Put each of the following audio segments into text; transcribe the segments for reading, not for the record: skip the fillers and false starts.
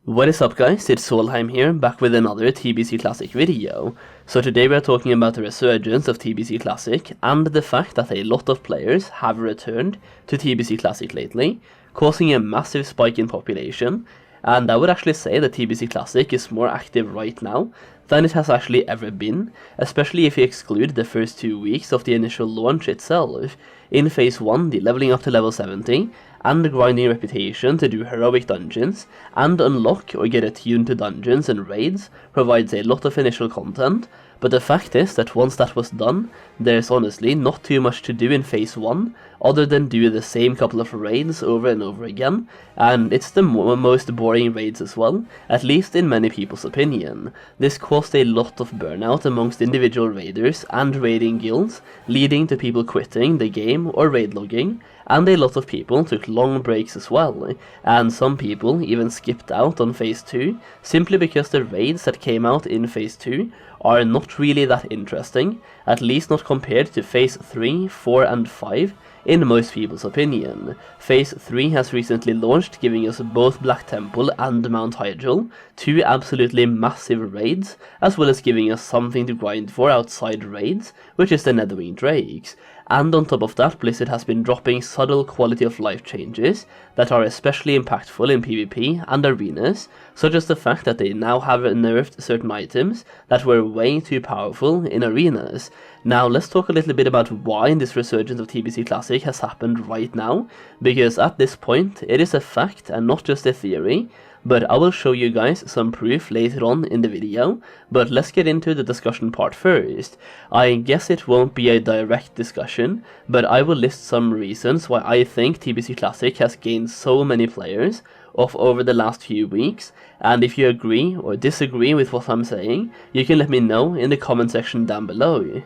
What is up guys, it's Solheim here, back with another TBC Classic video. So today we are talking about the Resurgence of TBC Classic and the fact that a lot of players have returned to TBC Classic lately, causing a massive spike in population, and I would actually say that TBC Classic is more active right now than it has actually ever been, especially if you exclude the first 2 weeks of the initial launch itself. In Phase 1, the leveling up to level 70, and the grinding reputation to do heroic dungeons, and unlock or get attuned to dungeons and raids provides a lot of initial content, but the fact is that once that was done, there's honestly not too much to do in Phase 1, other than do the same couple of raids over and over again, and it's the most boring raids as well, at least in many people's opinion. This caused a lot of burnout amongst individual raiders and raiding guilds, leading to people quitting the game or raid logging, and a lot of people took long breaks as well, and some people even skipped out on Phase 2, simply because the raids that came out in Phase 2 are not really that interesting, at least not compared to Phase 3, 4 and 5, in most people's opinion. Phase 3 has recently launched, giving us both Black Temple and Mount Hyjal, two absolutely massive raids, as well as giving us something to grind for outside raids, which is the Netherwing Drakes. And on top of that, Blizzard has been dropping subtle quality of life changes that are especially impactful in PvP and arenas, such as the fact that they now have nerfed certain items that were way too powerful in arenas. Now let's talk a little bit about why this Resurgence of TBC Classic has happened right now, because at this point it is a fact and not just a theory. But I will show you guys some proof later on in the video, but let's get into the discussion part first. I guess it won't be a direct discussion, but I will list some reasons why I think TBC Classic has gained so many players over the last few weeks, and if you agree or disagree with what I'm saying, you can let me know in the comment section down below.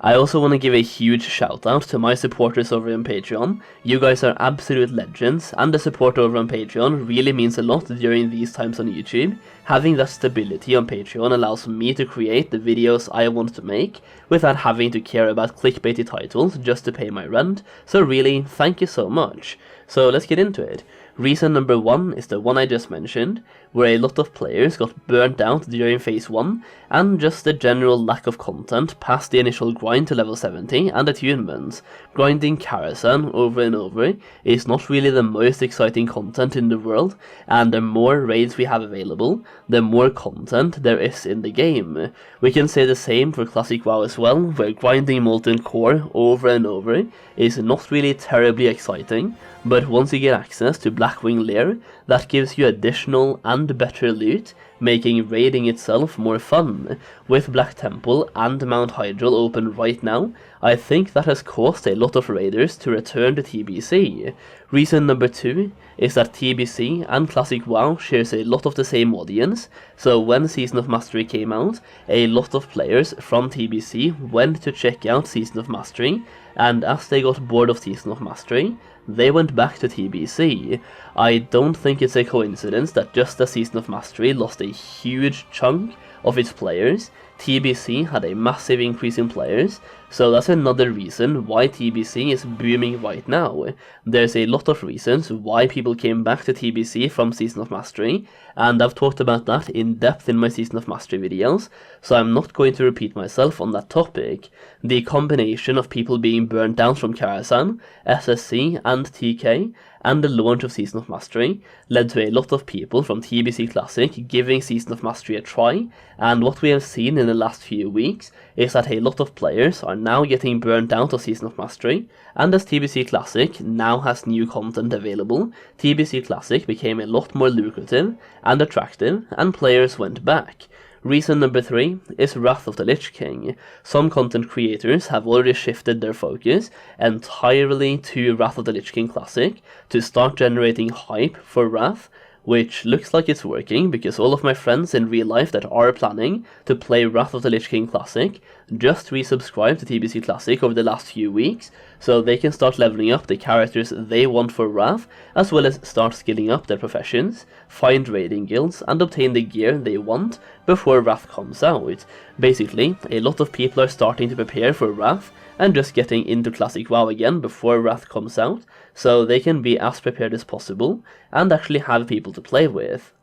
I also want to give a huge shout out to my supporters over on Patreon. You guys are absolute legends, and the support over on Patreon really means a lot during these times on YouTube. Having that stability on Patreon allows me to create the videos I want to make without having to care about clickbaity titles just to pay my rent, so really, thank you so much. So let's get into it. Reason number 1 is the one I just mentioned, where a lot of players got burnt out during Phase 1, and just the general lack of content past the initial grind to level 70 and attunements. Grinding Karazhan over and over is not really the most exciting content in the world, and the more raids we have available, the more content there is in the game. We can say the same for Classic WoW as well, where grinding Molten Core over and over is not really terribly exciting, but once you get access to Blackwing Lair, that gives you additional and better loot, making raiding itself more fun. With Black Temple and Mount Hyjal open right now, I think that has caused a lot of raiders to return to TBC. Reason number 2 is that TBC and Classic WoW shares a lot of the same audience, so when Season of Mastery came out, a lot of players from TBC went to check out Season of Mastery, and as they got bored of Season of Mastery, they went back to TBC. I don't think it's a coincidence that just as Season of Mastery lost a huge chunk of its players, TBC had a massive increase in players, so that's another reason why TBC is booming right now. There's a lot of reasons why people came back to TBC from Season of Mastery, and I've talked about that in depth in my Season of Mastery videos, so I'm not going to repeat myself on that topic. The combination of people being burnt out from Karazhan, SSC and TK, and the launch of Season of Mastery led to a lot of people from TBC Classic giving Season of Mastery a try, and what we have seen in the last few weeks is that a lot of players are now getting burnt out of Season of Mastery, and as TBC Classic now has new content available, TBC Classic became a lot more lucrative and attractive, and players went back. Reason number 3 is Wrath of the Lich King. Some content creators have already shifted their focus entirely to Wrath of the Lich King Classic to start generating hype for Wrath, which looks like it's working because all of my friends in real life that are planning to play Wrath of the Lich King Classic, just resubscribe to TBC Classic over the last few weeks, so they can start leveling up the characters they want for Wrath, as well as start skilling up their professions, find raiding guilds, and obtain the gear they want before Wrath comes out. Basically, a lot of people are starting to prepare for Wrath, and just getting into Classic WoW again before Wrath comes out, so they can be as prepared as possible, and actually have people to play with.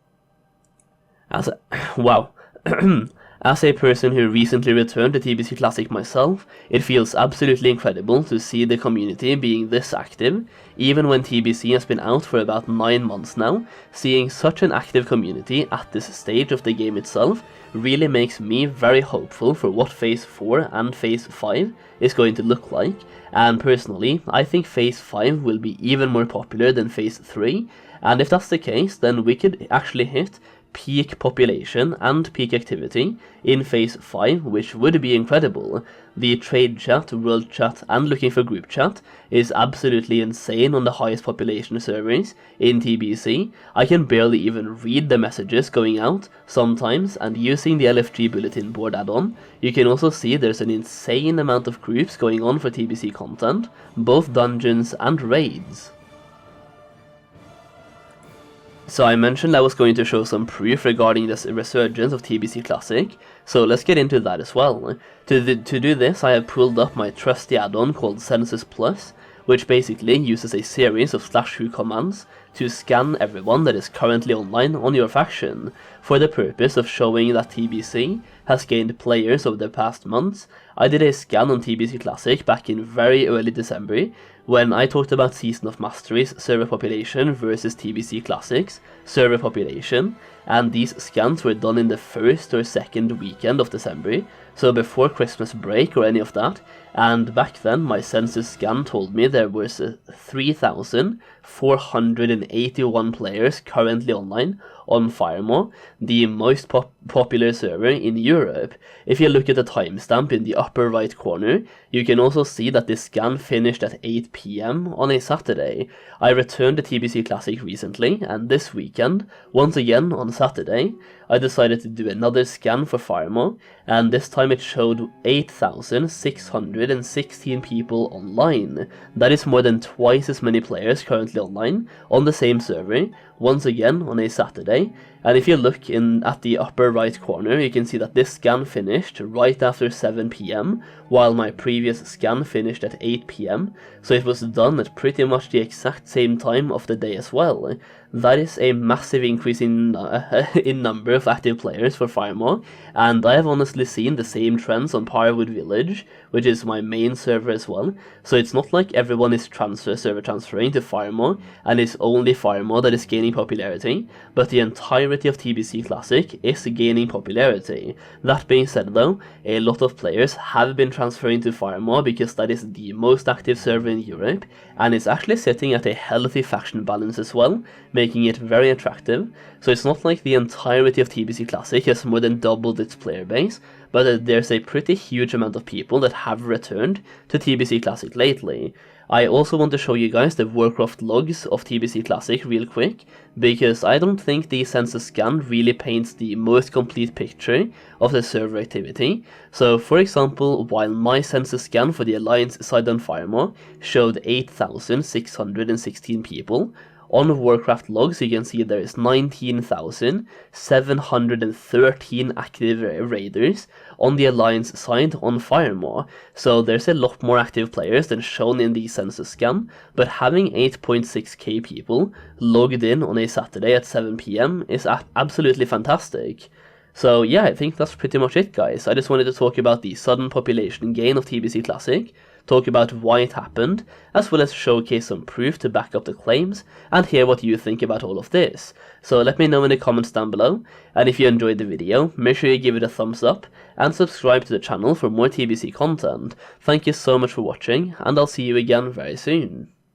As a person who recently returned to TBC Classic myself, it feels absolutely incredible to see the community being this active. Even when TBC has been out for about 9 months now, seeing such an active community at this stage of the game itself really makes me very hopeful for what Phase 4 and Phase 5 is going to look like, and personally, I think Phase 5 will be even more popular than Phase 3, and if that's the case, then we could actually hit peak population and peak activity in Phase 5, which would be incredible. The trade chat, world chat, and looking for group chat is absolutely insane on the highest population servers in TBC. I can barely even read the messages going out sometimes, and using the LFG bulletin board add-on, you can also see there's an insane amount of groups going on for TBC content, both dungeons and raids. So I mentioned I was going to show some proof regarding this Resurgence of TBC Classic, so let's get into that as well. To do this, I have pulled up my trusty add-on called Census Plus, which basically uses a series of /who commands to scan everyone that is currently online on your faction, for the purpose of showing that TBC has gained players over the past months. I did a scan on TBC Classic back in very early December, when I talked about Season of Mastery's server population versus TBC Classic's server population, and these scans were done in the first or second weekend of December, so before Christmas break or any of that, and back then my census scan told me there was 3,481 players currently online on Firemaw, the most popular server in Europe. If you look at the timestamp in the upper right corner, you can also see that this scan finished at 8 PM on a Saturday. I returned to TBC Classic recently, and this weekend, once again on Saturday, I decided to do another scan for Firemaw, and this time it showed 8,616 people online. That is more than twice as many players currently online on the same server, once again on a Saturday. And if you look at the upper right corner, you can see that this scan finished right after 7 PM, while my previous scan finished at 8 PM, so it was done at pretty much the exact same time of the day as well. That is a massive increase in number of active players for Firemaw, and I have honestly seen the same trends on Powerwood Village, which is my main server as well, so it's not like everyone is server transferring to Firemaw, and it's only Firemaw that is gaining popularity, but the entirety of TBC Classic is gaining popularity. That being said though, a lot of players have been transferring to Firemaw because that is the most active server in Europe, and it's actually sitting at a healthy faction balance as well, making it very attractive. So it's not like the entirety of TBC Classic has more than doubled its player base, but there's a pretty huge amount of people that have returned to TBC Classic lately. I also want to show you guys the Warcraft logs of TBC Classic real quick, because I don't think the census scan really paints the most complete picture of the server activity. So for example, while my census scan for the Alliance side on Firemaw showed 8,616 people, on Warcraft logs you can see there is 19,713 active raiders on the Alliance side on Firemaw, so there's a lot more active players than shown in the census scan, but having 8.6k people logged in on a Saturday at 7 PM is absolutely fantastic. So yeah, I think that's pretty much it guys. I just wanted to talk about the sudden population gain of TBC Classic, talk about why it happened, as well as showcase some proof to back up the claims, and hear what you think about all of this. So let me know in the comments down below, and if you enjoyed the video, make sure you give it a thumbs up, and subscribe to the channel for more TBC content. Thank you so much for watching, and I'll see you again very soon.